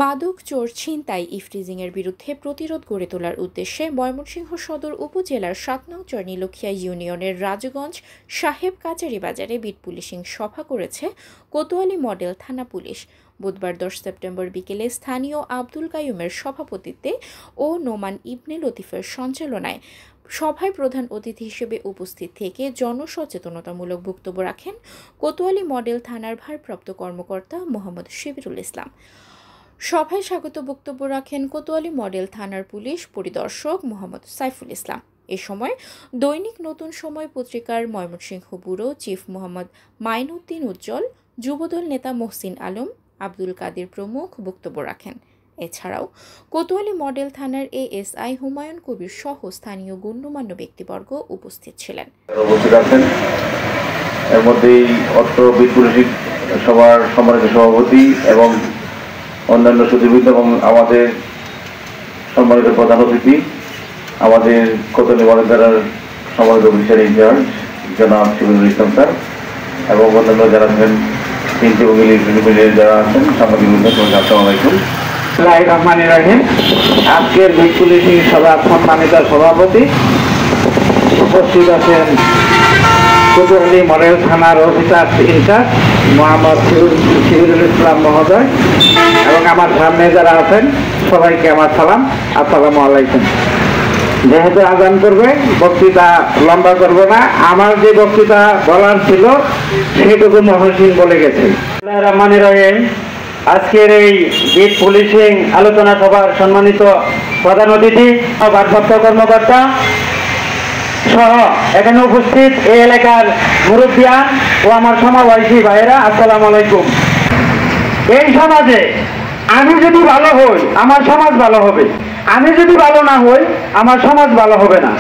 মাদক চোর ছিনতাই ইফটিজিংয়ের বিরুদ্ধে প্রতিরোধ গড়ে তোলার উদ্দেশ্যে ময়মনসিংহ সদর উপজেলার ৭ নং চরনীলক্ষিয়া ইউনিয়নের রাজগঞ্জ সাহেব কাচারি বাজারে বিট পুলিশিং সভা করেছে কোতোয়ালি মডেল থানা পুলিশ। বুধবার ১০ সেপ্টেম্বর বিকেলে স্থানীয় আব্দুল কাইয়ুমের সভাপতিত্বে ও নোমান ইবনে লতিফের সঞ্চালনায় সভায় প্রধান অতিথি হিসেবে উপস্থিত থেকে জনসচেতনতামূলক বক্তব্য রাখেন কোতোয়ালি মডেল থানার ভারপ্রাপ্ত কর্মকর্তা মোহাম্মদ শিবিরুল ইসলাম। সভায় স্বাগত বক্তব্য রাখেন কোতোয়ালি মডেল থানার পুলিশ পরিদর্শক মোহাম্মদ সাইফুল ইসলাম। এ সময় দৈনিক নতুন সময় পত্রিকার ময়মনসিংহ ব্যুরো চিফ মোহাম্মদ মাইনুদ্দিন উজ্জ্বল, যুবদল নেতা মহসিন আলম, আব্দুল কাদের প্রমুখ বক্তব্য রাখেন। এছাড়াও কোতোয়ালি মডেল থানার এএসআই হুমায়ুন কবির সহ স্থানীয় গণ্যমান্য ব্যক্তিবর্গ উপস্থিত ছিলেন। এর মধ্যেই অর্থ বিট পুলিশিং সভার সম্মানিত সভাপতি এবং অন্যান্য সচিববৃন্দ এবং আমাদের সম্মানিত প্রধান অতিথি, আমাদের কোতোয়ালি মডেল থানার সম্মানিত অফিসার ইনচার্জ জনাব শিবিরুল ইসলাম স্যার এবং অন্যান্য যারা আছেন তিনটি এবং ইলেকট্রনিক যারা আছেন সাংবাদিক আসসালামু আলাইকুম। রহমানির রহিম। আজকের বিট পুলিশিং সভার সম্মানিত সভাপতি উপস্থিত আছেন কোতোয়ালি মডেল থানার অফিসার ইনচার্জ মোহাম্মদ শিবিরুল ইসলাম মহোদয় এবং আমার সামনে যারা আছেন সবাইকে আমার সালাম, আসসালামু আলাইকুম। যেহেতু আজান করবে বক্তৃতা লম্বা করব না, আমার যে বক্তৃতা বলার ছিল সেটুকু মহসিন বলে গেছে। রহমানির রহিম। আজকের এই বিট পুলিশিং আলোচনা সভার সম্মানিত প্রধান অতিথি ভারপ্রাপ্ত কর্মকর্তা সহ এখানে উপস্থিত এই এলাকার মুরব্বিয়ান ও আমার সমাবয়সী ভাইয়েরা, আসসালামু আলাইকুম। এই সমাজে আমি যদি ভালো হই আমার সমাজ ভালো হবে, আমি যদি ভালো না হই আমার সমাজ ভালো হবে না।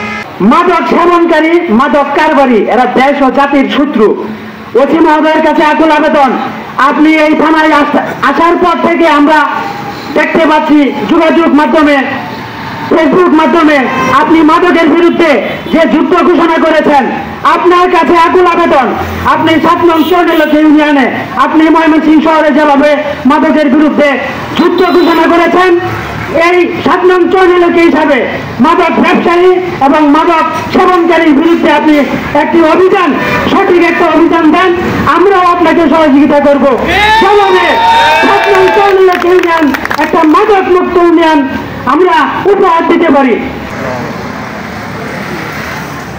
মাদক সেবনকারী, মাদক কারবারি এরা দেশ ও জাতির শত্রু। ওসি মহোদয়ের কাছে আকুল আবেদন, আপনি এই থানায় আসার পর থেকে আমরা দেখতে পাচ্ছি যোগাযোগ মাধ্যমে, ফেসবুক মাধ্যমে আপনি মাদকের বিরুদ্ধে যে যুদ্ধ ঘোষণা করেছেন, আপনার কাছে আকুল আবেদন, আপনি ৭ নং চরনীলক্ষিয়া ইউনিয়নে আপনি ময়মনসিংহ শহরে যেভাবে মাদকের বিরুদ্ধে যুদ্ধ ঘোষণা করেছেন, এই ৭ নং চরনীলক্ষিয়া হিসাবে মাদক ব্যবসায়ী এবং মাদক সেবনকারীর বিরুদ্ধে আপনি একটি অভিযান, সঠিক একটা অভিযান দেন, আমরাও আপনাকে সহযোগিতা করবো। সমাজে ৭ নং চরনীলক্ষিয়া ইউনিয়ন একটা মাদক মুক্ত ইউনিয়ন আমরা উপহার দিতে পারি।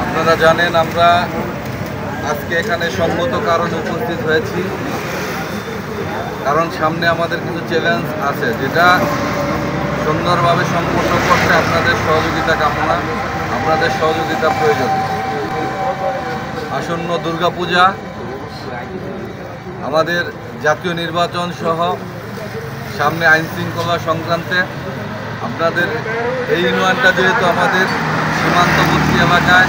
আপনারা জানেন আমরা আজকে এখানে সঙ্গত কারণে উপস্থিত হয়েছি, কারণ সামনে আমাদের কিছু চ্যালেঞ্জ আছে যেটা সুন্দরভাবে সম্পন্ন করতে আপনাদের সহযোগিতা কামনা, আপনাদের সহযোগিতা প্রয়োজন। আসন্ন দুর্গাপূজা, আমাদের জাতীয় নির্বাচন সহ সামনে আইন শৃঙ্খলা সংক্রান্তে আপনাদের এই ইউনিয়নটা যেহেতু আমাদের সীমান্তবর্তী এলাকায়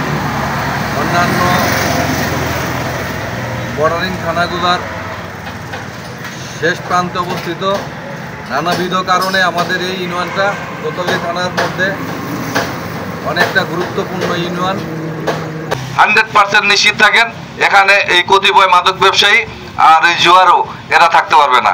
অন্যান্য বর্ডারিং থানাগুলোর শেষ প্রান্তে অবস্থিত, নানাবিধ কারণে আমাদের এই ইউনিয়নটা কোতোয়ালি থানার মধ্যে অনেকটা গুরুত্বপূর্ণ ইউনিয়ন। 100% নিশ্চিত থাকেন এখানে এই কতিপয় মাদক ব্যবসায়ী আর এই জুয়ারও এরা থাকতে পারবে না।